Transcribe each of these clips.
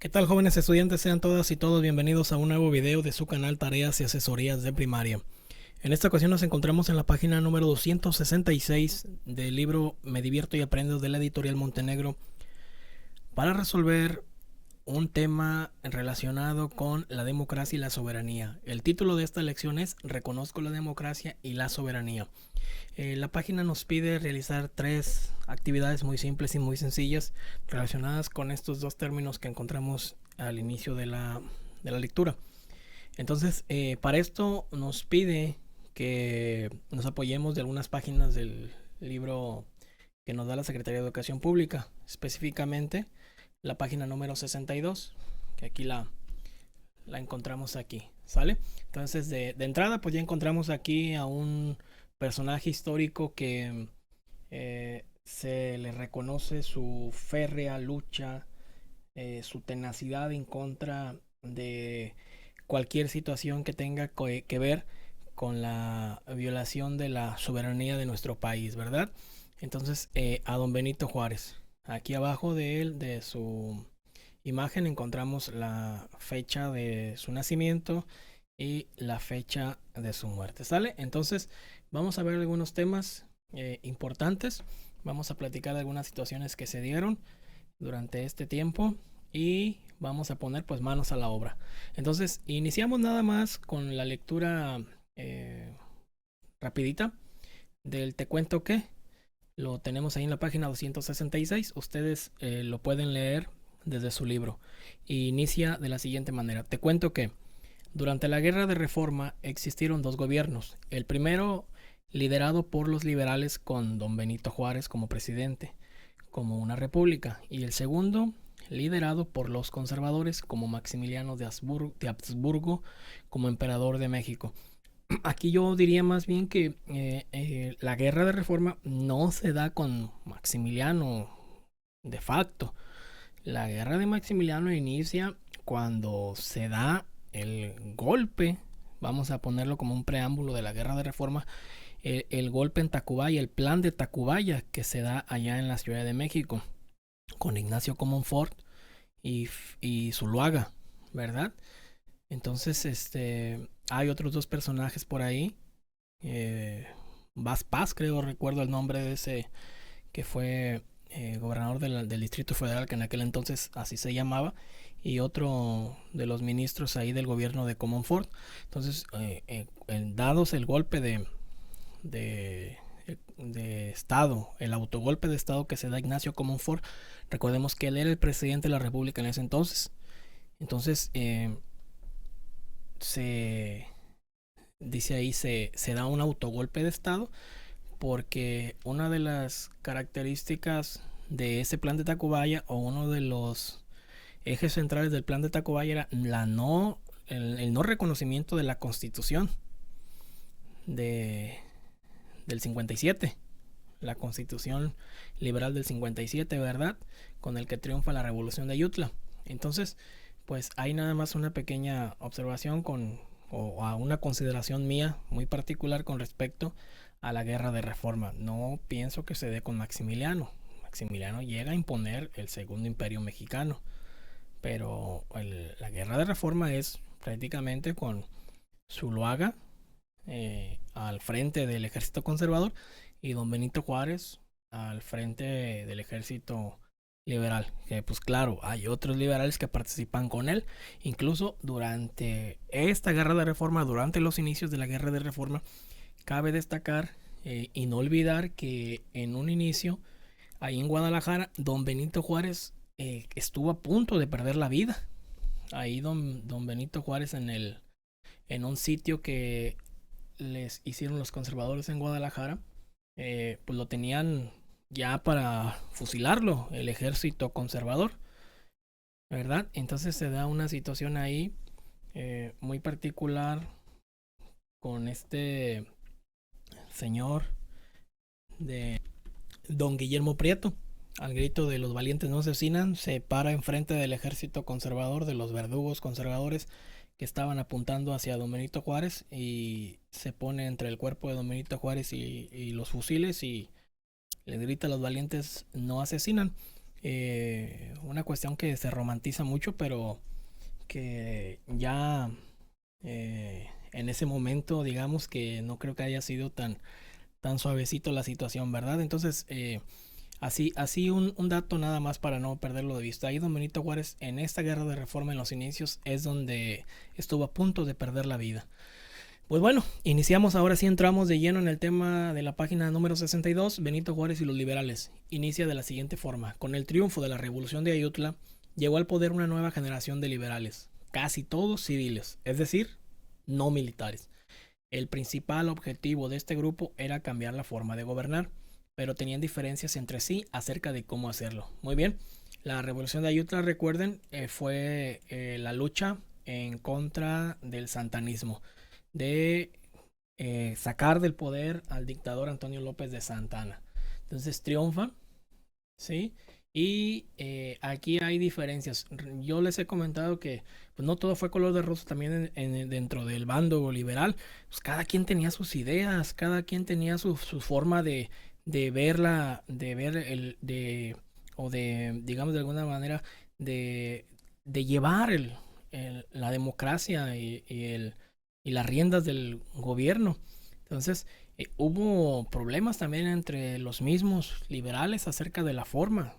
¿Qué tal, jóvenes estudiantes? Sean todas y todos bienvenidos a un nuevo video de su canal Tareas y Asesorías de Primaria. En esta ocasión nos encontramos en la página número 266 del libro Me divierto y aprendo de la editorial Montenegro para resolver un tema relacionado con la democracia y la soberanía. El título de esta lección es Reconozco la democracia y la soberanía. La página nos pide realizar tres actividades muy simples y muy sencillas relacionadas con estos dos términos que encontramos al inicio de la lectura. Entonces, para esto nos pide que nos apoyemos de algunas páginas del libro que nos da la Secretaría de Educación Pública, específicamente la página número 62, que aquí la encontramos aquí, ¿sale? Entonces, de entrada, pues ya encontramos aquí a un personaje histórico que se le reconoce su férrea lucha, su tenacidad en contra de cualquier situación que tenga que ver con la violación de la soberanía de nuestro país, ¿verdad? Entonces, a don Benito Juárez. Aquí abajo de él, de su imagen, encontramos la fecha de su nacimiento y la fecha de su muerte, ¿sale? Entonces, vamos a ver algunos temas importantes. Vamos a platicar de algunas situaciones que se dieron durante este tiempo y vamos a poner pues manos a la obra. Entonces, iniciamos nada más con la lectura rapidita del Te cuento que lo tenemos ahí en la página 266. Ustedes lo pueden leer desde su libro. Y inicia de la siguiente manera. Te cuento que durante la Guerra de Reforma existieron dos gobiernos. El primero liderado por los liberales con don Benito Juárez como presidente, como una república. Y el segundo liderado por los conservadores como Maximiliano de Habsburgo como emperador de México. Aquí yo diría más bien que la guerra de reforma no se da con Maximiliano de facto. La guerra de Maximiliano inicia cuando se da el golpe, vamos a ponerlo como un preámbulo de la guerra de reforma, el golpe en Tacubaya, el plan de Tacubaya que se da allá en la Ciudad de México, con Ignacio Comonfort y Zuluaga, ¿verdad? Entonces, hay otros dos personajes por ahí. Vaz Paz, creo, recuerdo el nombre de ese que fue gobernador del Distrito Federal, que en aquel entonces así se llamaba, y otro de los ministros ahí del gobierno de Comonfort. Entonces, dados el golpe de, de Estado, el autogolpe de Estado que se da Ignacio Comonfort, recordemos que él era el presidente de la República en ese entonces. Entonces, se dice ahí, se da un autogolpe de Estado porque una de las características de ese plan de Tacubaya, o uno de los ejes centrales del plan de Tacubaya, era el no reconocimiento de la Constitución de, del 57, la Constitución liberal del 57, ¿verdad? Con el que triunfa la Revolución de Ayutla. Entonces, pues hay nada más una pequeña observación o a una consideración mía muy particular con respecto a la guerra de reforma. No pienso que se dé con Maximiliano. Maximiliano llega a imponer el segundo imperio mexicano, pero la guerra de reforma es prácticamente con Zuluaga al frente del ejército conservador y don Benito Juárez al frente del ejército liberal, que pues claro, hay otros liberales que participan con él. Incluso durante esta guerra de reforma, durante los inicios de la guerra de reforma, cabe destacar y no olvidar que en un inicio, ahí en Guadalajara, don Benito Juárez estuvo a punto de perder la vida. Ahí don Benito Juárez en un sitio que les hicieron los conservadores en Guadalajara, pues lo tenían ya para fusilarlo, el ejército conservador, ¿verdad? Entonces se da una situación ahí muy particular con este señor de don Guillermo Prieto. Al grito de los valientes no asesinan, se para enfrente del ejército conservador, de los verdugos conservadores que estaban apuntando hacia don Benito Juárez, y se pone entre el cuerpo de don Benito Juárez y los fusiles y le grita a los valientes no asesinan. una cuestión que se romantiza mucho, pero que ya en ese momento, digamos que no creo que haya sido tan suavecito la situación, ¿verdad? Entonces, así un dato nada más para no perderlo de vista. Ahí don Benito Juárez en esta guerra de reforma en los inicios es donde estuvo a punto de perder la vida. Pues bueno, iniciamos ahora sí, entramos de lleno en el tema de la página número 62, Benito Juárez y los liberales. Inicia de la siguiente forma: con el triunfo de la revolución de Ayutla, llegó al poder una nueva generación de liberales, casi todos civiles, es decir, no militares. El principal objetivo de este grupo era cambiar la forma de gobernar, pero tenían diferencias entre sí acerca de cómo hacerlo. Muy bien, la revolución de Ayutla, recuerden, fue la lucha en contra del santanismo, de sacar del poder al dictador Antonio López de Santana. Entonces triunfa, ¿sí? Y aquí hay diferencias. Yo les he comentado que pues, no todo fue color de rosa también dentro del bando liberal. Pues, cada quien tenía sus ideas, cada quien tenía su forma de verla, de ver o de, digamos de alguna manera, de llevar la democracia y las riendas del gobierno. Entonces, hubo problemas también entre los mismos liberales acerca de la forma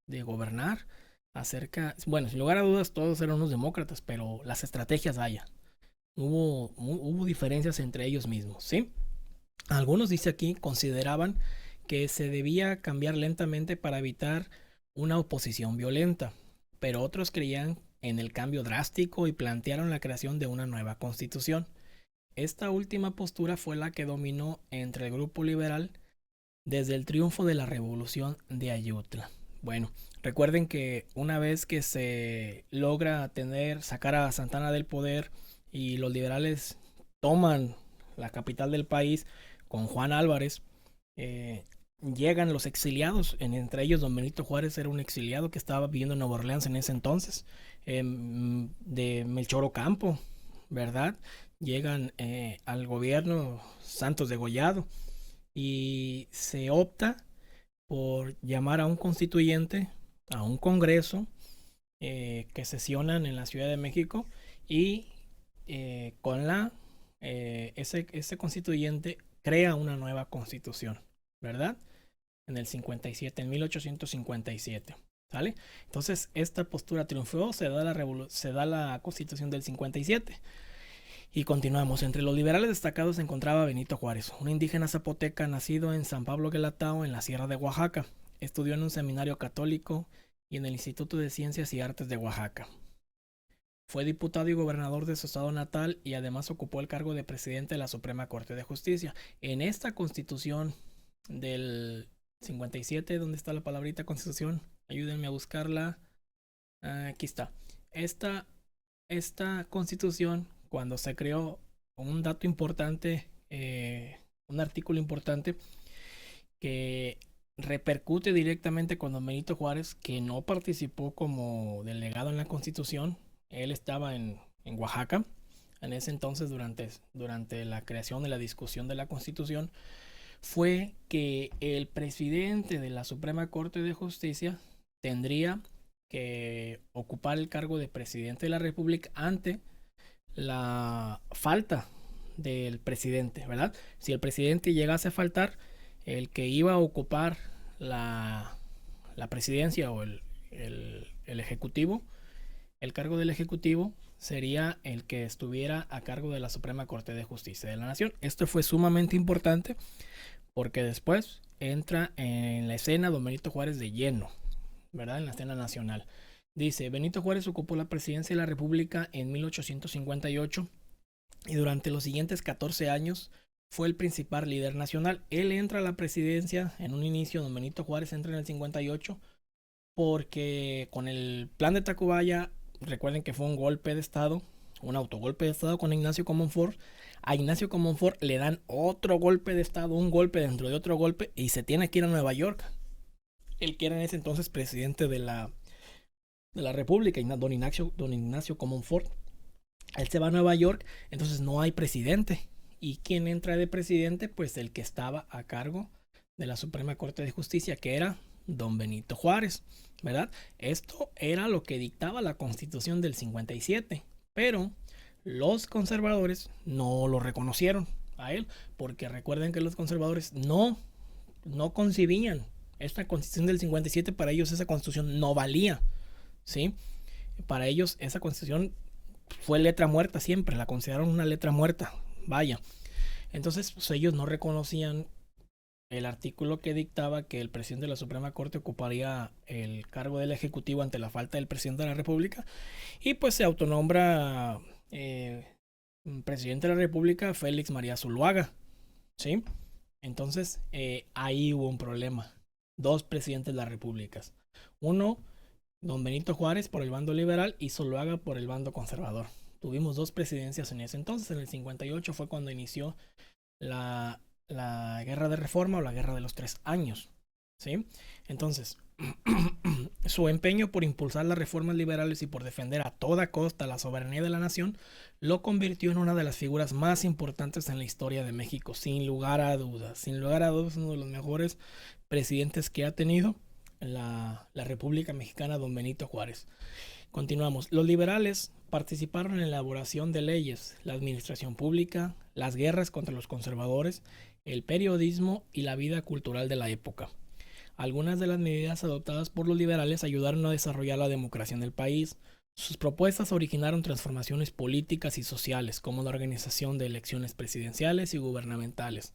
de gobernar, bueno, sin lugar a dudas todos eran unos demócratas, pero las estrategias vaya, hubo diferencias entre ellos mismos, ¿sí? Algunos, dice aquí, consideraban que se debía cambiar lentamente para evitar una oposición violenta, pero otros creían en el cambio drástico y plantearon la creación de una nueva constitución. Esta última postura fue la que dominó entre el grupo liberal desde el triunfo de la revolución de Ayutla. Bueno, recuerden que una vez que se logra sacar a Santana del poder y los liberales toman la capital del país con Juan Álvarez, llegan los exiliados, entre ellos don Benito Juárez era un exiliado que estaba viviendo en Nueva Orleans en ese entonces, de Melchor Ocampo, ¿verdad? Llegan al gobierno Santos Degollado y se opta por llamar a un constituyente, a un congreso que sesionan en la Ciudad de México y con ese constituyente crea una nueva constitución, ¿verdad? En el 57, en 1857. ¿Sale? Entonces esta postura triunfó, se da la constitución del 57. Y continuamos. Entre los liberales destacados se encontraba Benito Juárez, un indígena zapoteca nacido en San Pablo Guelatao, en la Sierra de Oaxaca. Estudió en un seminario católico y en el Instituto de Ciencias y Artes de Oaxaca. Fue diputado y gobernador de su estado natal y además ocupó el cargo de presidente de la Suprema Corte de Justicia. En esta constitución del 57, ¿dónde está la palabrita constitución? Ayúdenme a buscarla. Aquí está. Esta constitución, cuando se creó, un dato importante, un artículo importante que repercute directamente con don Benito Juárez, que no participó como delegado en la constitución. Él estaba en Oaxaca en ese entonces durante la creación de la discusión de la constitución, fue que el presidente de la Suprema Corte de Justicia tendría que ocupar el cargo de presidente de la República ante la falta del presidente, ¿verdad? Si el presidente llegase a faltar, el que iba a ocupar la presidencia o el ejecutivo, el cargo del ejecutivo sería el que estuviera a cargo de la Suprema Corte de Justicia de la Nación. Esto fue sumamente importante porque después entra en la escena don Benito Juárez de lleno, ¿verdad? En la escena nacional. Dice, Benito Juárez ocupó la presidencia de la República en 1858 y durante los siguientes 14 años fue el principal líder nacional. Él entra a la presidencia en un inicio, don Benito Juárez entra en el 58 porque con el plan de Tacubaya, recuerden que fue un golpe de estado, un autogolpe de estado con Ignacio Comonfort. A Ignacio Comonfort le dan otro golpe de estado, un golpe dentro de otro golpe, y se tiene que ir a Nueva York. Él que era en ese entonces presidente de la República, don Ignacio Comonfort. Él se va a Nueva York, entonces no hay presidente. ¿Y quién entra de presidente? Pues el que estaba a cargo de la Suprema Corte de Justicia, que era don Benito Juárez, ¿verdad? Esto era lo que dictaba la Constitución del 57, pero los conservadores no lo reconocieron a él, porque recuerden que los conservadores no concibían esta Constitución del 57. Para ellos esa Constitución no valía, ¿sí? Para ellos esa Constitución fue letra muerta siempre, la consideraron una letra muerta, vaya. Entonces pues, ellos no reconocían el artículo que dictaba que el presidente de la Suprema Corte ocuparía el cargo del Ejecutivo ante la falta del presidente de la República, y pues se autonombra presidente de la República Félix María Zuluaga, ¿sí? Entonces ahí hubo un problema. Dos presidentes de las repúblicas. Uno, don Benito Juárez por el bando liberal y Zuluaga por el bando conservador. Tuvimos dos presidencias en ese entonces. En el 58 fue cuando inició la guerra de reforma o la guerra de los 3 años, ¿sí? Entonces, su empeño por impulsar las reformas liberales y por defender a toda costa la soberanía de la nación lo convirtió en una de las figuras más importantes en la historia de México, sin lugar a dudas. Sin lugar a dudas, uno de los mejores presidentes que ha tenido la República Mexicana, don Benito Juárez. Continuamos. Los liberales participaron en la elaboración de leyes, la administración pública, las guerras contra los conservadores, el periodismo y la vida cultural de la época. Algunas de las medidas adoptadas por los liberales ayudaron a desarrollar la democracia en el país. Sus propuestas originaron transformaciones políticas y sociales, como la organización de elecciones presidenciales y gubernamentales,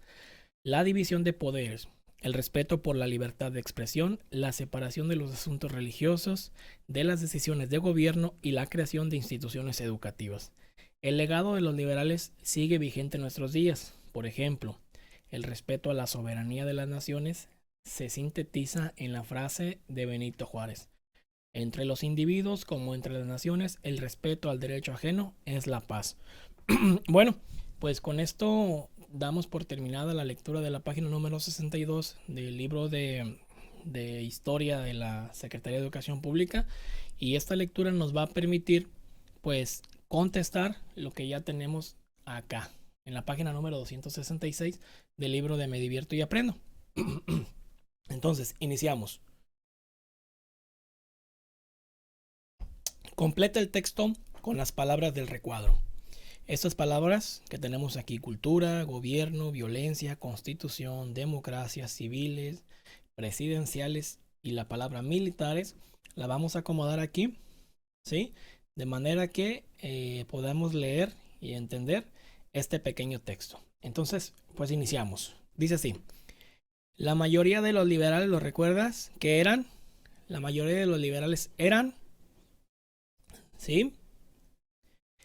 la división de poderes, el respeto por la libertad de expresión, la separación de los asuntos religiosos de las decisiones de gobierno y la creación de instituciones educativas. El legado de los liberales sigue vigente en nuestros días. Por ejemplo, el respeto a la soberanía de las naciones se sintetiza en la frase de Benito Juárez: entre los individuos como entre las naciones, el respeto al derecho ajeno es la paz. Bueno, pues con esto damos por terminada la lectura de la página número 62 del libro de historia de la Secretaría de Educación Pública, y esta lectura nos va a permitir pues contestar lo que ya tenemos acá en la página número 266 del libro de Me Divierto y Aprendo. Entonces, iniciamos. Completa el texto con las palabras del recuadro. Estas palabras que tenemos aquí: cultura, gobierno, violencia, constitución, democracia, civiles, presidenciales y la palabra militares, la vamos a acomodar aquí, ¿sí? De manera que podamos leer y entender este pequeño texto. Entonces, pues iniciamos. Dice así: la mayoría de los liberales, ¿lo recuerdas? ¿Qué eran? La mayoría de los liberales eran, ¿sí?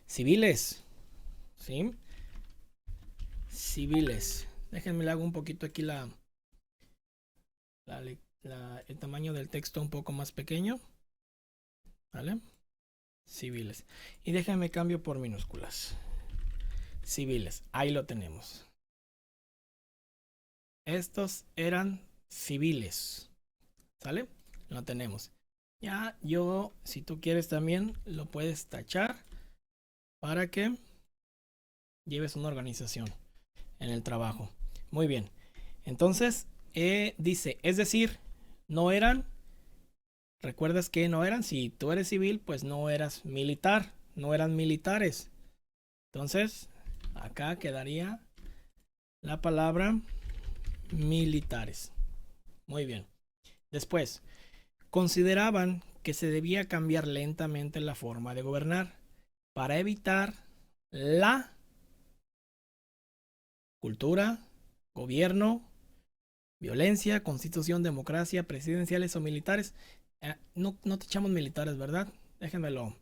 Civiles, ¿sí? Civiles. Déjenme le hago un poquito aquí el tamaño del texto un poco más pequeño, ¿vale? Civiles. Y déjenme cambio por minúsculas. Civiles, ahí lo tenemos. Estos eran civiles, ¿sale? Lo tenemos. Ya yo, si tú quieres también, lo puedes tachar para que lleves una organización en el trabajo. Muy bien. Entonces, dice, es decir, no eran, ¿recuerdas que no eran? Si tú eres civil, pues no eras militar, no eran militares. Entonces, acá quedaría la palabra militares. Muy bien. Después, consideraban que se debía cambiar lentamente la forma de gobernar para evitar la cultura, gobierno, violencia, constitución, democracia, presidenciales o militares. No tachamos militares, ¿verdad? Déjenmelo.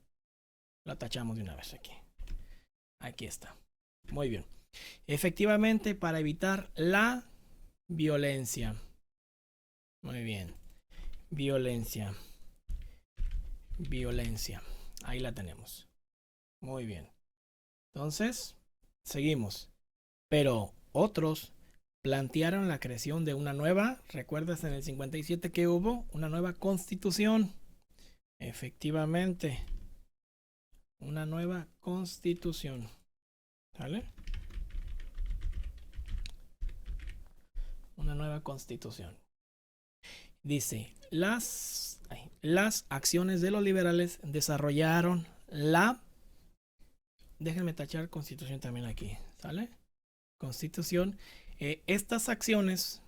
Lo tachamos de una vez aquí. Aquí está. Muy bien. Efectivamente, para evitar la violencia. Muy bien. Violencia. Violencia. Ahí la tenemos. Muy bien. Entonces, seguimos. Pero otros plantearon la creación de una nueva, ¿recuerdas en el 57 que hubo? Una nueva constitución. Efectivamente. Una nueva constitución. ¿Vale? Una nueva constitución. Dice, las acciones de los liberales desarrollaron la... Déjenme tachar Constitución también aquí, ¿sale? Constitución. Estas acciones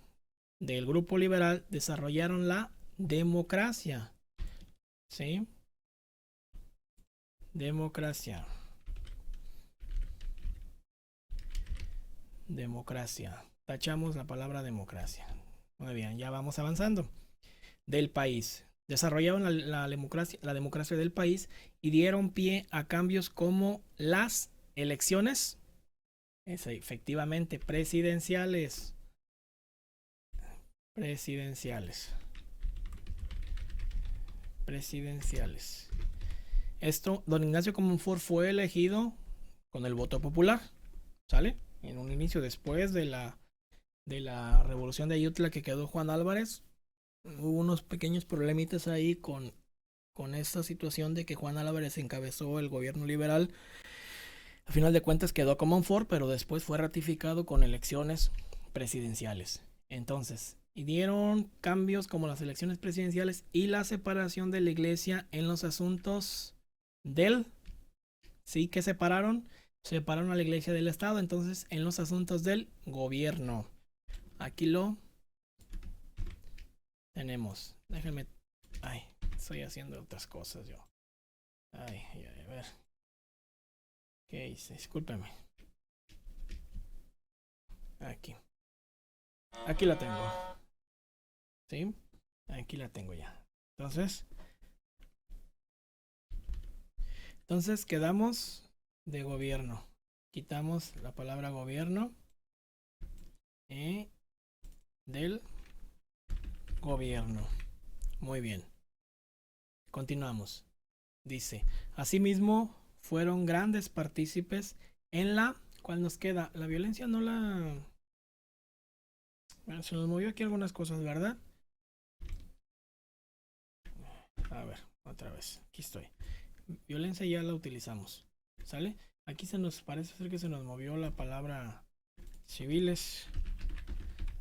del grupo liberal desarrollaron la democracia. ¿Sí? Democracia. Democracia. Tachamos la palabra democracia. Muy bien, ya vamos avanzando. Del país. Desarrollaron la democracia del país y dieron pie a cambios como las elecciones, efectivamente, presidenciales. Presidenciales. Esto, don Ignacio Comonfort fue elegido con el voto popular, ¿sale? En un inicio, después de la revolución de Ayutla, que quedó Juan Álvarez, hubo unos pequeños problemitas ahí con esta situación de que Juan Álvarez encabezó el gobierno liberal. A final de cuentas quedó Comonfort, pero después fue ratificado con elecciones presidenciales. Entonces, y dieron cambios como las elecciones presidenciales y la separación de la iglesia en los asuntos del... Sí, que separaron a la iglesia del Estado, entonces en los asuntos del gobierno. Aquí lo tenemos. Déjenme... Ay, estoy haciendo otras cosas yo. Ay, a ver. ¿Qué hice? Discúlpeme. Aquí la tengo. ¿Sí? Aquí la tengo ya. Entonces quedamos de gobierno. Quitamos la palabra gobierno. Del gobierno. Muy bien. Continuamos. Dice, asimismo fueron grandes partícipes en la... ¿Cuál nos queda? La violencia no la... Bueno, se nos movió aquí algunas cosas, ¿verdad? A ver, otra vez. Aquí estoy. Violencia ya la utilizamos. ¿Sale? Aquí se nos parece ser que se nos movió la palabra civiles.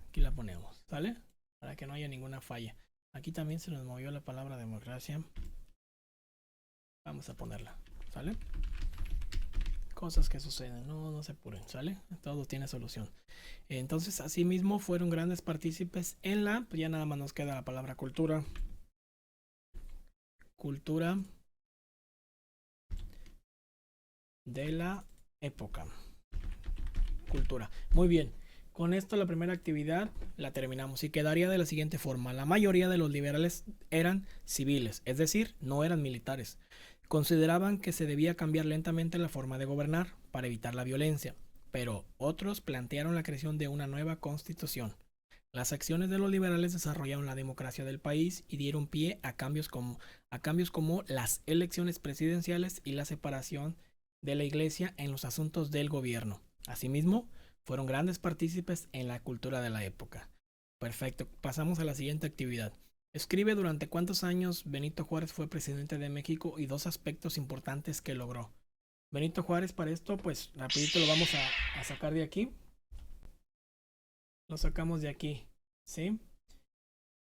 Aquí la ponemos. ¿Sale? Para que no haya ninguna falla. Aquí también se nos movió la palabra democracia. Vamos a ponerla. ¿Sale? Cosas que suceden. No se apuren. ¿Sale? Todo tiene solución. Entonces, asimismo, fueron grandes partícipes en la... Pues ya nada más nos queda la palabra cultura. Cultura de la época. Cultura. Muy bien. Con esto la primera actividad la terminamos y quedaría de la siguiente forma. La mayoría de los liberales eran civiles, es decir, no eran militares. Consideraban que se debía cambiar lentamente la forma de gobernar para evitar la violencia, pero otros plantearon la creación de una nueva constitución. Las acciones de los liberales desarrollaron la democracia del país y dieron pie a cambios como las elecciones presidenciales y la separación de la iglesia en los asuntos del gobierno. Asimismo, fueron grandes partícipes en la cultura de la época. Perfecto, pasamos a la siguiente actividad. Escribe durante cuántos años Benito Juárez fue presidente de México y dos aspectos importantes que logró. Benito Juárez, para esto, pues rapidito lo vamos a sacar de aquí. Lo sacamos de aquí, ¿sí?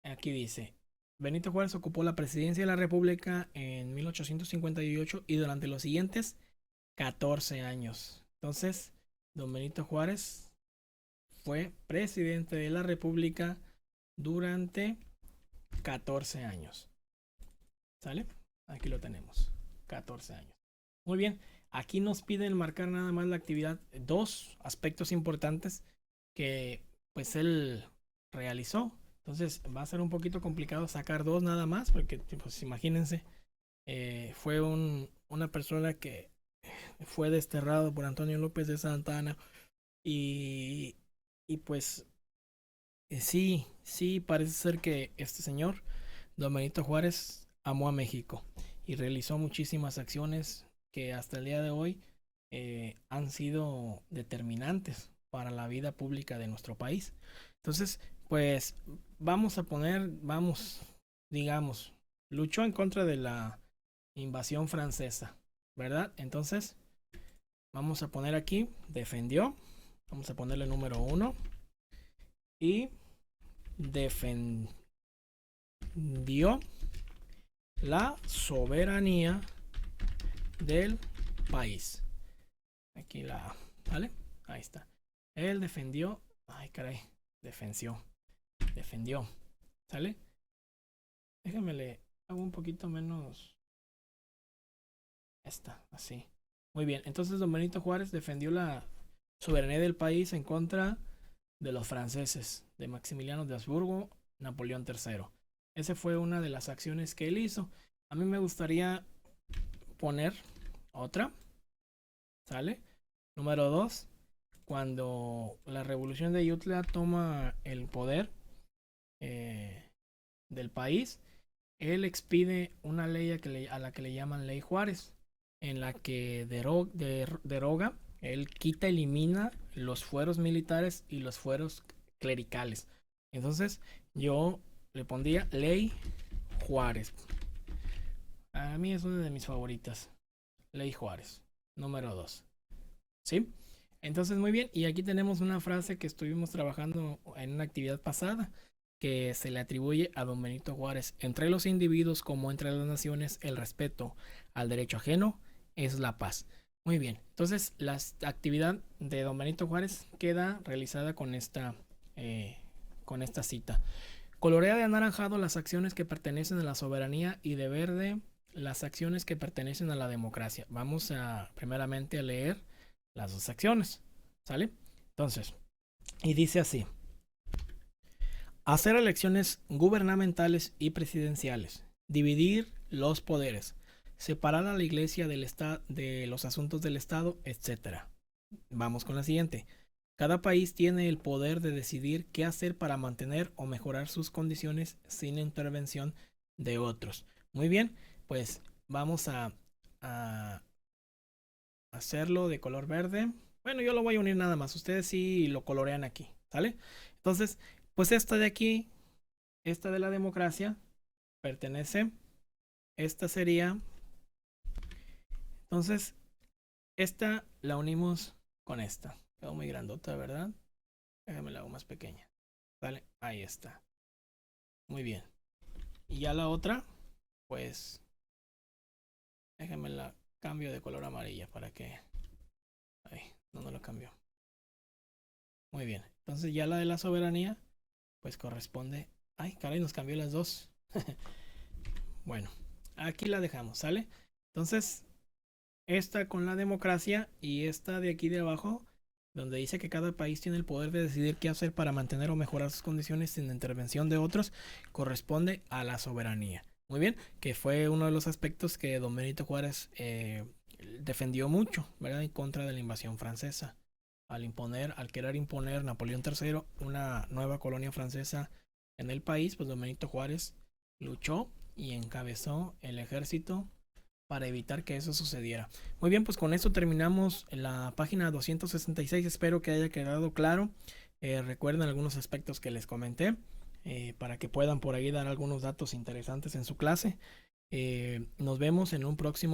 Aquí dice, Benito Juárez ocupó la presidencia de la República en 1858 y durante los siguientes 14 años. Entonces, don Benito Juárez fue presidente de la República durante 14 años. ¿Sale? Aquí lo tenemos. 14 años. Muy bien. Aquí nos piden marcar nada más la actividad. Dos aspectos importantes que pues él realizó. Entonces va a ser un poquito complicado sacar dos nada más. Porque pues imagínense. Fue una persona que fue desterrado por Antonio López de Santa Anna. Y pues sí, parece ser que este señor, don Benito Juárez, amó a México y realizó muchísimas acciones que hasta el día de hoy han sido determinantes para la vida pública de nuestro país. Entonces, pues digamos, luchó en contra de la invasión francesa, ¿verdad? Entonces, vamos a poner aquí, defendió. Vamos a ponerle número 1. Y defendió. defendió la soberanía del país. Aquí la, ¿vale? Ahí está. Él defendió, ay caray, defendió, ¿sale? Déjame le hago un poquito menos esta, así. Muy bien, entonces don Benito Juárez defendió la soberanía del país en contra de los franceses, de Maximiliano de Habsburgo, Napoleón III. Esa fue una de las acciones que él hizo. A mí me gustaría poner otra, ¿sale? Número 2, cuando la revolución de Ayutla toma el poder del país, él expide una ley a la que le llaman Ley Juárez, en la que deroga, él quita, elimina los fueros militares y los fueros clericales. Entonces yo le pondría Ley Juárez. A mí es una de mis favoritas. Ley Juárez, número 2. ¿Sí? Entonces, muy bien. Y aquí tenemos una frase que estuvimos trabajando en una actividad pasada, que se le atribuye a don Benito Juárez. Entre los individuos como entre las naciones, el respeto al derecho ajeno es la paz. Muy bien. Entonces, la actividad de don Benito Juárez queda realizada con esta cita. Colorea de anaranjado las acciones que pertenecen a la soberanía y de verde las acciones que pertenecen a la democracia. Vamos a primeramente a leer las dos acciones, ¿sale? Entonces, y dice así: hacer elecciones gubernamentales y presidenciales, dividir los poderes, separar a la iglesia del de los asuntos del Estado, etc. Vamos con la siguiente. Cada país tiene el poder de decidir qué hacer para mantener o mejorar sus condiciones sin intervención de otros. Muy bien, pues vamos a hacerlo de color verde. Bueno, yo lo voy a unir nada más. Ustedes sí lo colorean aquí, ¿sale? Entonces, pues esta de aquí, esta de la democracia, pertenece. Esta sería. Entonces, esta la unimos con esta. Quedó muy grandota, ¿verdad? Déjame la hago más pequeña. ¿Sale? Ahí está. Muy bien. Y ya la otra, pues, déjame la cambio de color amarilla para que... Ay, no lo cambió. Muy bien. Entonces ya la de la soberanía, pues corresponde... Ay, caray, nos cambió las dos. Bueno, aquí la dejamos, ¿sale? Entonces, esta con la democracia y esta de aquí de abajo, donde dice que cada país tiene el poder de decidir qué hacer para mantener o mejorar sus condiciones sin intervención de otros, corresponde a la soberanía. Muy bien, que fue uno de los aspectos que don Benito Juárez defendió mucho, ¿verdad? En contra de la invasión francesa. Al querer imponer Napoleón III una nueva colonia francesa en el país, pues don Benito Juárez luchó y encabezó el ejército para evitar que eso sucediera. Muy bien, pues con esto terminamos la página 266. Espero que haya quedado claro. Recuerden algunos aspectos que les comenté para que puedan por ahí dar algunos datos interesantes en su clase. Nos vemos en un próximo